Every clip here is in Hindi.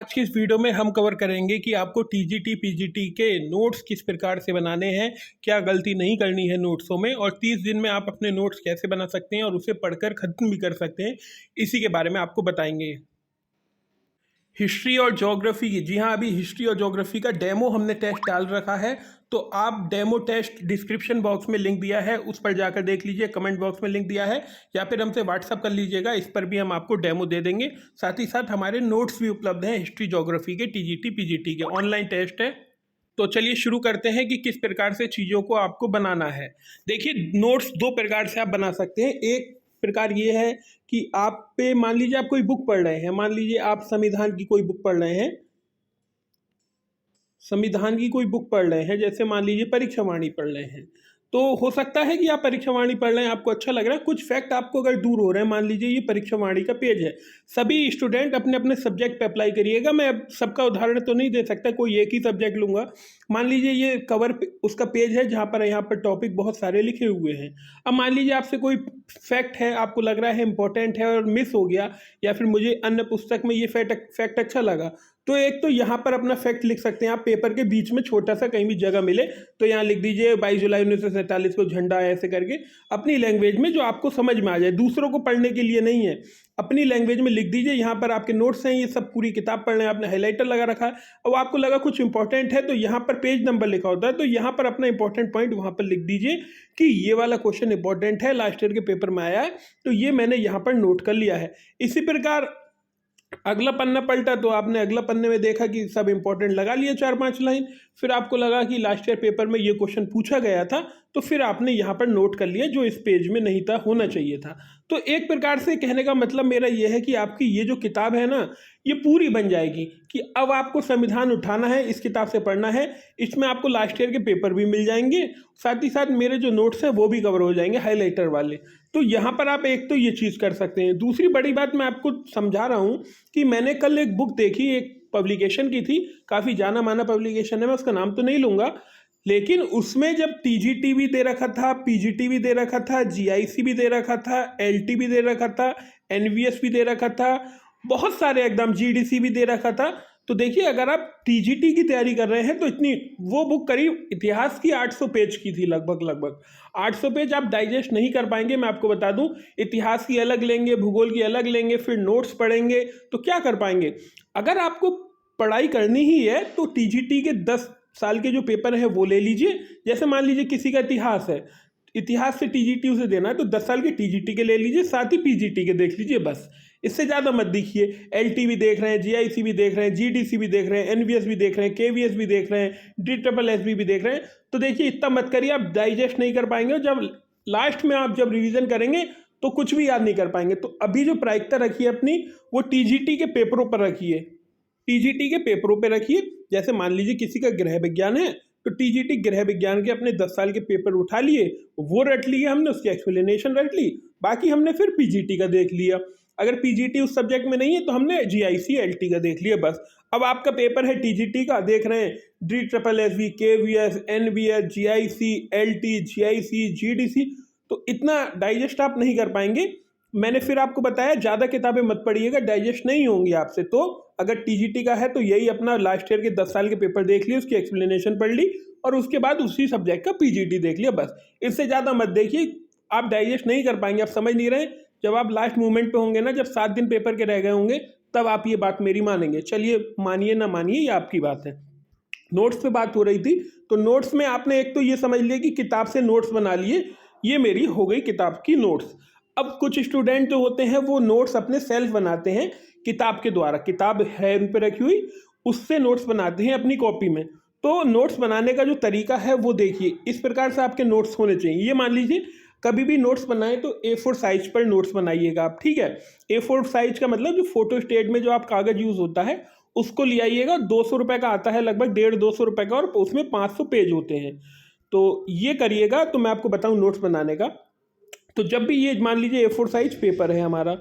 आज की इस वीडियो में हम कवर करेंगे कि आपको टीजीटी पीजीटी के नोट्स किस प्रकार से बनाने हैं, क्या गलती नहीं करनी है नोट्सों में, और 30 दिन में आप अपने नोट्स कैसे बना सकते हैं और उसे पढ़कर ख़त्म भी कर सकते हैं। इसी के बारे में आपको बताएंगे। हिस्ट्री और ज्योग्राफी की, जी हाँ, अभी हिस्ट्री और ज्योग्राफी का डेमो हमने टेस्ट डाल रखा है, तो आप डेमो टेस्ट डिस्क्रिप्शन बॉक्स में लिंक दिया है, उस पर जाकर देख लीजिए। कमेंट बॉक्स में लिंक दिया है, या फिर हमसे व्हाट्सअप कर लीजिएगा, इस पर भी हम आपको डेमो दे देंगे। साथ ही साथ हमारे नोट्स भी उपलब्ध हैं हिस्ट्री ज्योग्राफी के, टीजीटी पीजीटी के ऑनलाइन टेस्ट है। तो चलिए शुरू करते हैं कि किस प्रकार से चीज़ों को आपको बनाना है। देखिए, नोट्स दो प्रकार से आप बना सकते हैं। एक प्रकार ये है कि आप पे मान लीजिए आप कोई बुक पढ़ रहे हैं, मान लीजिए आप संविधान की कोई बुक पढ़ रहे हैं, संविधान की कोई बुक पढ़ रहे हैं, जैसे मान लीजिए परीक्षा वाणी पढ़ रहे हैं। तो हो सकता है कि आप परीक्षा वाणी पढ़ रहे हैं, आपको अच्छा लग रहा है, कुछ फैक्ट आपको अगर दूर हो रहे हैं, मान लीजिए ये परीक्षा वाणी का पेज है। सभी स्टूडेंट अपने अपने सब्जेक्ट पे अप्लाई करिएगा। मैं अब सबका उदाहरण तो नहीं दे सकता, कोई एक ही सब्जेक्ट लूंगा। मान लीजिए ये कवर उसका पेज है जहाँ पर यहाँ पर टॉपिक बहुत सारे लिखे हुए हैं। अब मान लीजिए आपसे कोई फैक्ट है, आपको लग रहा है इंपॉर्टेंट है और मिस हो गया, या फिर मुझे अन्य पुस्तक में ये फैक्ट अच्छा लगा, तो एक तो यहाँ पर अपना फैक्ट लिख सकते हैं आप। पेपर के बीच में छोटा सा कहीं भी जगह मिले तो यहाँ लिख दीजिए 22 जुलाई 1947 को झंडा, ऐसे करके अपनी लैंग्वेज में जो आपको समझ में आ जाए, दूसरों को पढ़ने के लिए नहीं है, अपनी लैंग्वेज में लिख दीजिए। यहाँ पर आपके नोट्स हैं, ये सब पूरी किताब पढ़ रहे हैं, आपने हाईलाइटर लगा रखा है, और आपको लगा कुछ इंपॉर्टेंट है तो यहाँ पर पेज नंबर लिखा होता है, तो यहाँ पर अपना इंपॉर्टेंट पॉइंट वहाँ पर लिख दीजिए कि ये वाला क्वेश्चन इंपॉर्टेंट है, लास्ट ईयर के पेपर में आया है, तो ये मैंने यहाँ पर नोट कर लिया है। इसी प्रकार अगला पन्ना पलटा तो आपने अगला पन्ने में देखा कि सब इंपॉर्टेंट लगा लिया 4-5 लाइन, फिर आपको लगा कि लास्ट ईयर पेपर में ये क्वेश्चन पूछा गया था, तो फिर आपने यहाँ पर नोट कर लिया जो इस पेज में नहीं था, होना चाहिए था। तो एक प्रकार से कहने का मतलब मेरा ये है कि आपकी ये जो किताब है ना, ये पूरी बन जाएगी कि अब आपको संविधान उठाना है, इस किताब से पढ़ना है, इसमें आपको लास्ट ईयर के पेपर भी मिल जाएंगे, साथ ही साथ मेरे जो नोट्स हैं वो भी कवर हो जाएंगे हाईलाइटर वाले। तो यहाँ पर आप एक तो ये चीज़ कर सकते हैं। दूसरी बड़ी बात मैं आपको समझा रहा हूँ कि मैंने कल एक बुक देखी, एक पब्लिकेशन की थी, काफ़ी जाना माना पब्लिकेशन है, मैं उसका नाम तो नहीं लूँगा, लेकिन उसमें जब टीजीटी भी दे रखा था, पीजीटी भी दे रखा था, जीआईसी भी दे रखा था, एलटी भी दे रखा था, एनवीएस भी दे रखा था, बहुत सारे एकदम जीडीसी भी दे रखा था। तो देखिए, अगर आप टीजीटी की तैयारी कर रहे हैं तो इतनी, वो बुक करीब इतिहास की 800 पेज की थी, लगभग 800 पेज आप डाइजेस्ट नहीं कर पाएंगे। मैं आपको बता दूं, इतिहास की अलग लेंगे, भूगोल की अलग लेंगे, फिर नोट्स पढ़ेंगे तो क्या कर पाएंगे। अगर आपको पढ़ाई करनी ही है तो टीजीटी के 10 साल के जो पेपर है वो ले लीजिए। जैसे मान लीजिए किसी का इतिहास है, इतिहास से टीजीटी उसे देना है तो 10 साल के टीजीटी के ले लीजिए, साथ ही पीजीटी के देख लीजिए, बस। इससे ज़्यादा मत देखिए। एलटी भी देख रहे हैं, जीआईसी भी देख रहे हैं, जीडीसी भी देख रहे हैं, एनवीएस भी देख रहे हैं, केवीएस भी देख रहे हैं, डीएसएसबी भी देख रहे हैं, तो देखिए इतना मत करिए, आप डाइजेस्ट नहीं कर पाएंगे। जब लास्ट में आप जब रिवीजन करेंगे तो कुछ भी याद नहीं कर पाएंगे। तो अभी जो प्रायिकता रखिए अपनी, वो टीजीटी के पेपरों पर रखिए, टीजीटी के पेपरों पे रखिए। जैसे मान लीजिए किसी का गृह विज्ञान है तो टीजीटी गृह विज्ञान के अपने 10 साल के पेपर उठा लिए, वो रट लिए हमने, उसकी एक्सप्लेनेशन रट ली, बाकी हमने फिर पीजीटी का देख लिया। अगर पीजीटी उस सब्जेक्ट में नहीं है तो हमने जीआईसी एलटी का देख लिया, बस। अब आपका पेपर है टीजीटी का, देख रहे हैं DSSB, KVS, NVS, GIC, LT, GIC, GDC, तो इतना डाइजेस्ट आप नहीं कर पाएंगे। मैंने फिर आपको बताया ज़्यादा किताबें मत पढ़िएगा, डाइजेस्ट नहीं होंगी आपसे। तो अगर टीजीटी का है तो यही अपना लास्ट ईयर के 10 साल के पेपर देख लिए, उसकी एक्सप्लेनेशन पढ़ ली, और उसके बाद उसी सब्जेक्ट का पीजीटी देख लिया, बस। इससे ज़्यादा मत देखिए, आप डाइजेस्ट नहीं कर पाएंगे, आप समझ नहीं रहे। जब आप लास्ट मोमेंट पे होंगे ना, जब 7 दिन पेपर के रह गए होंगे, तब आप ये बात मेरी मानेंगे। चलिए, मानिए ना मानिए, ये आपकी बात है। नोट्स पे बात हो रही थी, तो नोट्स में आपने एक तो ये समझ लिया कि किताब से नोट्स बना लिए, ये मेरी हो गई किताब की नोट्स। अब कुछ स्टूडेंट जो होते हैं वो नोट्स अपने सेल्फ बनाते हैं किताब के द्वारा, किताब है उन पर रखी हुई, उससे नोट्स बनाते हैं अपनी कॉपी में। तो नोट्स बनाने का जो तरीका है वो देखिए, इस प्रकार से आपके नोट्स होने चाहिए। ये मान लीजिए कभी भी नोट्स बनाएं तो A4 साइज पर नोट्स बनाइएगा आप, ठीक है। A4 साइज का मतलब जो फोटो स्टेट में जो आप कागज यूज होता है उसको ले आइएगा। 200 रुपये का आता है, लगभग 150-200 रुपये का, और उसमें 500 पेज होते हैं। तो ये करिएगा। तो मैं आपको बताऊं नोट्स बनाने का, तो जब भी ये मान लीजिए A4 साइज पेपर है हमारा,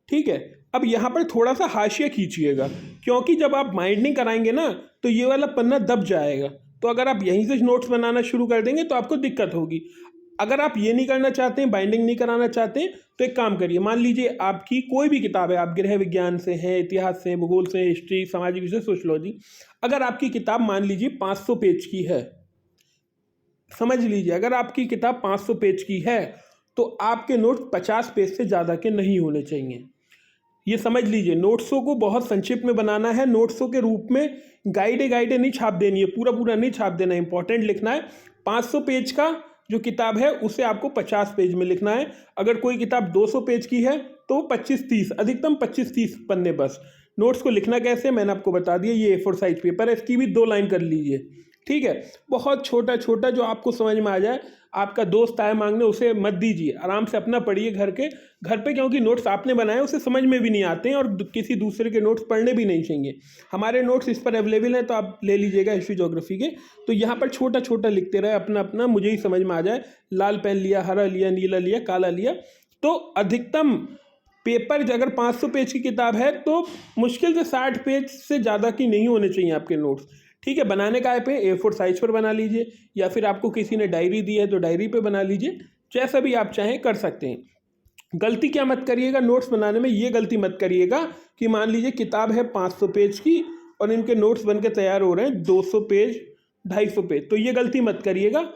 ठीक है, अब यहाँ पर थोड़ा सा हाशिया खींचिएगा, क्योंकि जब आप बाइंडिंग कराएंगे ना तो ये वाला पन्ना दब जाएगा। तो अगर आप यहीं से नोट्स बनाना शुरू कर देंगे तो आपको दिक्कत होगी। अगर आप ये नहीं करना चाहते हैं, बाइंडिंग नहीं कराना चाहते हैं, तो एक काम करिए, मान लीजिए आपकी कोई भी किताब है, आप गृह विज्ञान से हैं, इतिहास से, भूगोल से, हिस्ट्री, सामाजिक विषय, सोशलॉजी, अगर आपकी किताब मान लीजिए 500 पेज की है, समझ लीजिए अगर आपकी किताब 500 पेज की है तो आपके नोट्स 50 पेज से ज़्यादा के नहीं होने चाहिए। ये समझ लीजिए, नोट्सों को बहुत संक्षिप्त में बनाना है, नोट्सों के रूप में गाइडे नहीं छाप देनी है, पूरा पूरा नहीं छाप देना है, इंपॉर्टेंट लिखना है। 500 पेज का जो किताब है उसे आपको 50 पेज में लिखना है। अगर कोई किताब 200 पेज की है तो 25-30, अधिकतम 25-30 पन्ने बस। नोट्स को लिखना कैसे मैंने आपको बता दिया, ये A4 साइज पेपर है, इसकी भी 2 लाइन कर लीजिए, ठीक है। बहुत छोटा छोटा जो आपको समझ में आ जाए। आपका दोस्त आए मांगने, उसे मत दीजिए, आराम से अपना पढ़िए घर पे, क्योंकि नोट्स आपने बनाए उसे समझ में भी नहीं आते हैं और किसी दूसरे के नोट्स पढ़ने भी नहीं चाहिए। हमारे नोट्स इस पर अवेलेबल हैं, तो आप ले लीजिएगा हिस्ट्री ज्योग्राफी के। तो यहाँ पर छोटा छोटा लिखते रहे, अपना अपना, मुझे ही समझ में आ जाए। लाल पेन लिया, हरा लिया, नीला लिया, काला लिया। तो अधिकतम पेपर अगर 500 पेज की किताब है तो मुश्किल से 60 पेज से ज़्यादा की नहीं होने चाहिए आपके नोट्स, ठीक है। बनाने का पे A4 साइज पर बना लीजिए, या फिर आपको किसी ने डायरी दी है तो डायरी पे बना लीजिए, जैसा भी आप चाहें कर सकते हैं। गलती क्या मत करिएगा नोट्स बनाने में, ये गलती मत करिएगा कि मान लीजिए किताब है 500 पेज की और इनके नोट्स बन के तैयार हो रहे हैं 200 पेज, 250 पेज, तो ये गलती मत करिएगा,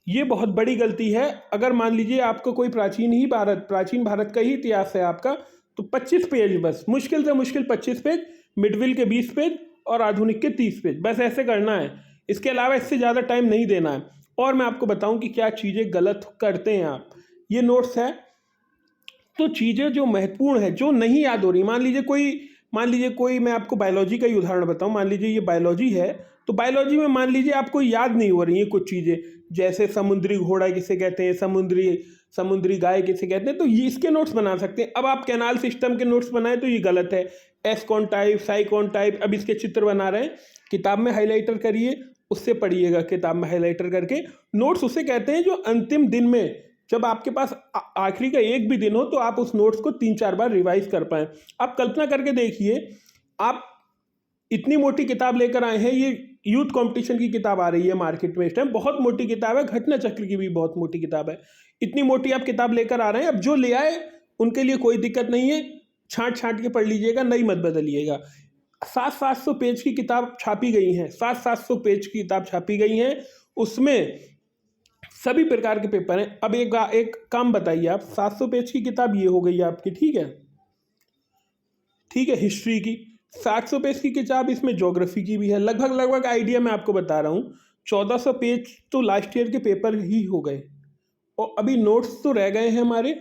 ये बहुत बड़ी गलती है। अगर मान लीजिए आपको कोई प्राचीन भारत का ही इतिहास है आपका, तो 25 पेज बस, मुश्किल से मुश्किल 25 पेज, मिडविल के 20 पेज और आधुनिक के 30 पेज, बस ऐसे करना है। इसके अलावा इससे ज़्यादा टाइम नहीं देना है। और मैं आपको बताऊं कि क्या चीज़ें गलत करते हैं आप। ये नोट्स है तो चीज़ें जो महत्वपूर्ण है, जो नहीं याद हो रही, मान लीजिए कोई मैं आपको बायोलॉजी का ही उदाहरण बताऊं, मान लीजिए ये बायोलॉजी है, तो बायोलॉजी में मान लीजिए आपको याद नहीं हो रही है कुछ चीज़ें, जैसे समुद्री घोड़ा किसे कहते हैं, समुद्री गाय किसे कहते हैं, तो ये इसके नोट्स बना सकते हैं। अब आप कैनाल सिस्टम के नोट्स बनाए तो ये गलत है। एस्कॉन टाइप, साइकॉन टाइप, अब इसके चित्र बना रहे हैं, किताब में हाईलाइटर करिए, उससे पढ़िएगा किताब में हाईलाइटर करके। नोट्स उसे कहते हैं जो अंतिम दिन में, जब आपके पास आखिरी का एक भी दिन हो, तो आप उस नोट्स को 3-4 बार रिवाइज कर पाएँ। आप कल्पना करके देखिए, आप इतनी मोटी किताब लेकर आए हैं, ये यूथ कंपटीशन की किताब आ रही है मार्केट में इस टाइम, बहुत मोटी किताब है, घटना चक्र की भी बहुत मोटी किताब है। इतनी मोटी आप किताब लेकर आ रहे हैं, अब जो ले आए उनके लिए कोई दिक्कत नहीं है, छांट के पढ़ लीजिएगा, नई मत बदलिएगा। 700 पेज की किताब छापी गई हैं, 700 पेज की किताब छापी गई हैं, उसमें सभी प्रकार के पेपर हैं। अब एक काम बताइए आप, 700 पेज की किताब ये हो गई आपकी, ठीक है, हिस्ट्री की। 700 पेज की किताब इसमें ज्योग्राफी की भी है, लगभग आइडिया मैं आपको बता रहा हूँ। 1400 पेज तो लास्ट ईयर के पेपर ही हो गए, और अभी नोट्स तो रह गए हैं हमारे।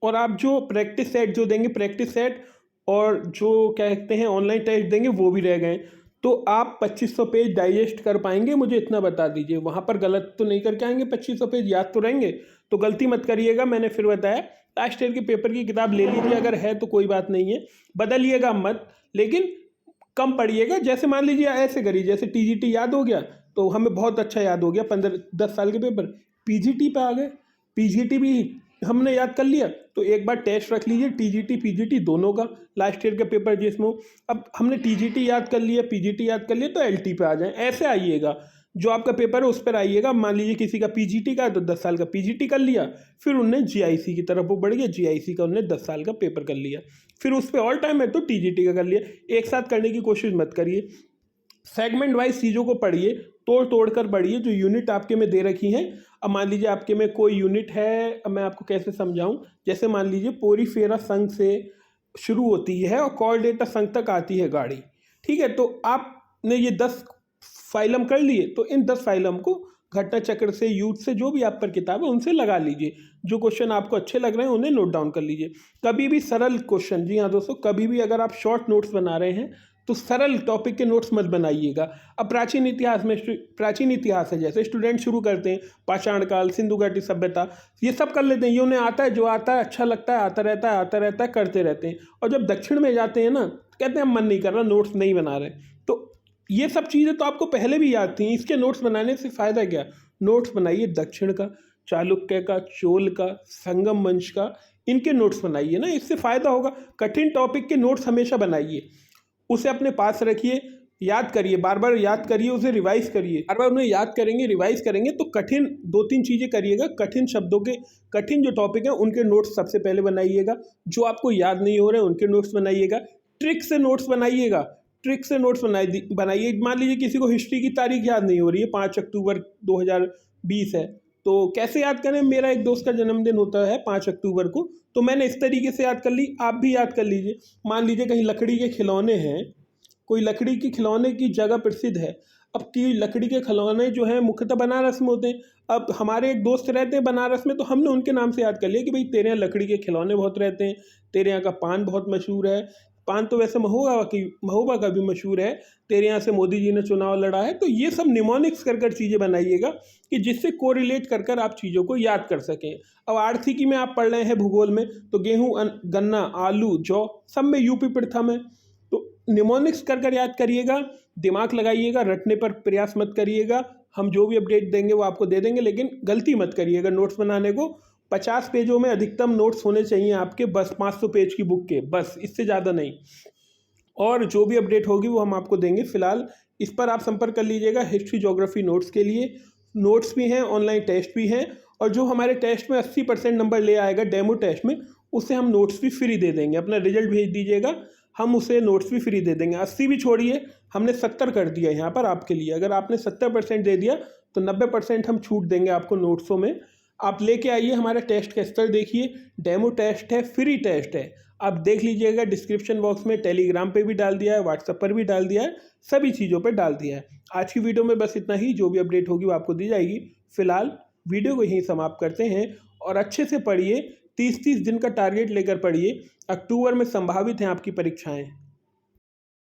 और आप जो प्रैक्टिस सेट जो देंगे, प्रैक्टिस सेट और जो क्या कहते हैं ऑनलाइन टेस्ट देंगे, वो भी रह गए। तो आप 2500 पेज डाइजेस्ट कर पाएंगे, मुझे इतना बता दीजिए। वहाँ पर गलत तो नहीं करके आएंगे, 2500 पेज याद तो रहेंगे। तो गलती मत करिएगा, मैंने फिर बताया, लास्ट ईयर के पेपर की किताब ले लीजिए, अगर है तो कोई बात नहीं है, बदलिएगा मत, लेकिन कम पढ़िएगा। जैसे मान लीजिए ऐसे करिए, जैसे TGT याद हो गया तो हमें बहुत अच्छा याद हो गया, 15-10 साल के पेपर। PGT पे आ गए, PGT भी हमने याद कर लिया, तो एक बार टेस्ट रख लीजिए TGT PGT दोनों का, लास्ट ईयर का पेपर जिसमें। अब हमने TGT याद कर लिया, PGT याद कर लिया, तो LT पे आ जाए, ऐसे आइएगा। जो आपका पेपर है उस पर आइएगा। मान लीजिए किसी का PGT का है तो 10 साल का PGT कर लिया, फिर उनने GIC की तरफ वो बढ़ गया, GIC का उनने 10 साल का पेपर कर लिया, फिर उस पर ऑल टाइम है तो TGT का कर लिया। एक साथ करने की कोशिश मत करिए, सेगमेंट वाइज चीज़ों को पढ़िए, तोड़ कर पढ़िए, जो यूनिट आपके में दे रखी हैं। अब मान लीजिए आपके में कोई यूनिट है, अब मैं आपको कैसे समझाऊं, जैसे मान लीजिए पोरीफेरा संघ से शुरू होती है और कॉल डेटा संघ तक आती है गाड़ी, ठीक है। तो आपने ये 10 फाइलम कर लिए, तो इन 10 फाइलम को घटना चक्र से, यूथ से, जो भी आप पर किताब है उनसे लगा लीजिए। जो क्वेश्चन आपको अच्छे लग रहे हैं उन्हें नोट डाउन कर लीजिए। कभी भी सरल क्वेश्चन, जी हाँ दोस्तों, कभी भी अगर आप शॉर्ट नोट्स बना रहे हैं तो सरल टॉपिक के नोट्स मत बनाइएगा। अब प्राचीन इतिहास है, जैसे स्टूडेंट शुरू करते हैं, पाषाण काल, सिंधु घाटी सभ्यता, ये सब कर लेते हैं, ये उन्हें आता है, जो आता है अच्छा लगता है, आता रहता है, करते रहते हैं। और जब दक्षिण में जाते हैं ना, तो कहते हैं मन नहीं कर रहा, नोट्स नहीं बना रहे। तो ये सब चीज़ें तो आपको पहले भी याद थी, इसके नोट्स बनाने से फ़ायदा क्या। नोट्स बनाइए दक्षिण का, चालुक्य का, चोल का, संगम वंश का, इनके नोट्स बनाइए ना, इससे फ़ायदा होगा। कठिन टॉपिक के नोट्स हमेशा बनाइए, उसे अपने पास रखिए। याद करिए, बार बार याद करिए, उसे रिवाइज करिए। बार बार उन्हें याद करेंगे, रिवाइज करेंगे तो कठिन 2-3 चीज़ें करिएगा। कठिन शब्दों के, कठिन जो टॉपिक हैं उनके नोट्स सबसे पहले बनाइएगा। जो आपको याद नहीं हो रहे हैं उनके नोट्स बनाइएगा। ट्रिक से नोट्स बनाइएगा, ट्रिक से नोट्स बनाइए। मान लीजिए किसी को हिस्ट्री की तारीख याद नहीं हो रही है, 5 अक्टूबर 2020 है, तो कैसे याद करें? मेरा एक दोस्त का जन्मदिन होता है 5 अक्टूबर को, तो मैंने इस तरीके से याद कर ली, आप भी याद कर लीजिए। मान लीजिए कहीं लकड़ी के खिलौने हैं, कोई लकड़ी के खिलौने की जगह प्रसिद्ध है। अब की लकड़ी के खिलौने जो हैं मुख्यतः बनारस में होते हैं। अब हमारे एक दोस्त रहते हैं बनारस में, तो हमने उनके नाम से याद कर लिया कि भाई तेरे यहाँ लकड़ी के खिलौने बहुत रहते हैं, तेरे यहाँ का पान बहुत मशहूर है। पान तो वैसे महोबा का भी मशहूर है, तेरे यहाँ से मोदी जी ने चुनाव लड़ा है। तो ये सब निमोनिक्स कर कर चीज़ें बनाइएगा कि जिससे कोरिलेट कर कर आप चीज़ों को याद कर सकें। अब आर्थिकी में आप पढ़ रहे हैं भूगोल में, तो गेहूँ, गन्ना, आलू, जौ सब में यूपी प्रथम है। तो निमोनिक्स कर कर याद करिएगा, दिमाग लगाइएगा, रटने पर प्रयास मत करिएगा। हम जो भी अपडेट देंगे वो आपको दे देंगे, लेकिन गलती मत करिएगा नोट्स बनाने को। 50 पेजों में अधिकतम नोट्स होने चाहिए आपके, बस 500 पेज की बुक के, बस इससे ज़्यादा नहीं। और जो भी अपडेट होगी वो हम आपको देंगे। फिलहाल इस पर आप संपर्क कर लीजिएगा हिस्ट्री ज्योग्राफी नोट्स के लिए। नोट्स भी हैं, ऑनलाइन टेस्ट भी हैं, और जो हमारे टेस्ट में 80% नंबर ले आएगा डेमो टेस्ट में, उससे हम नोट्स भी फ्री दे देंगे। अपना रिजल्ट भेज दीजिएगा, हम उसे नोट्स भी फ्री दे देंगे। 80 भी छोड़िए, हमने 70 कर दिया यहाँ पर आपके लिए। अगर आपने 70% दे दिया तो 90% हम छूट देंगे आपको नोट्सों में। आप लेके आइए, हमारा टेस्ट का स्तर देखिए, डेमो टेस्ट है, फ्री टेस्ट है। आप देख लीजिएगा, डिस्क्रिप्शन बॉक्स में टेलीग्राम पे भी डाल दिया है, व्हाट्सएप पर भी डाल दिया है, सभी चीज़ों पर डाल दिया है। आज की वीडियो में बस इतना ही। जो भी अपडेट होगी वो आपको दी जाएगी। फिलहाल वीडियो को यहीं समाप्त करते हैं, और अच्छे से पढ़िए, 30-30 दिन का टारगेट लेकर पढ़िए। अक्टूबर में संभावित हैं आपकी परीक्षाएं।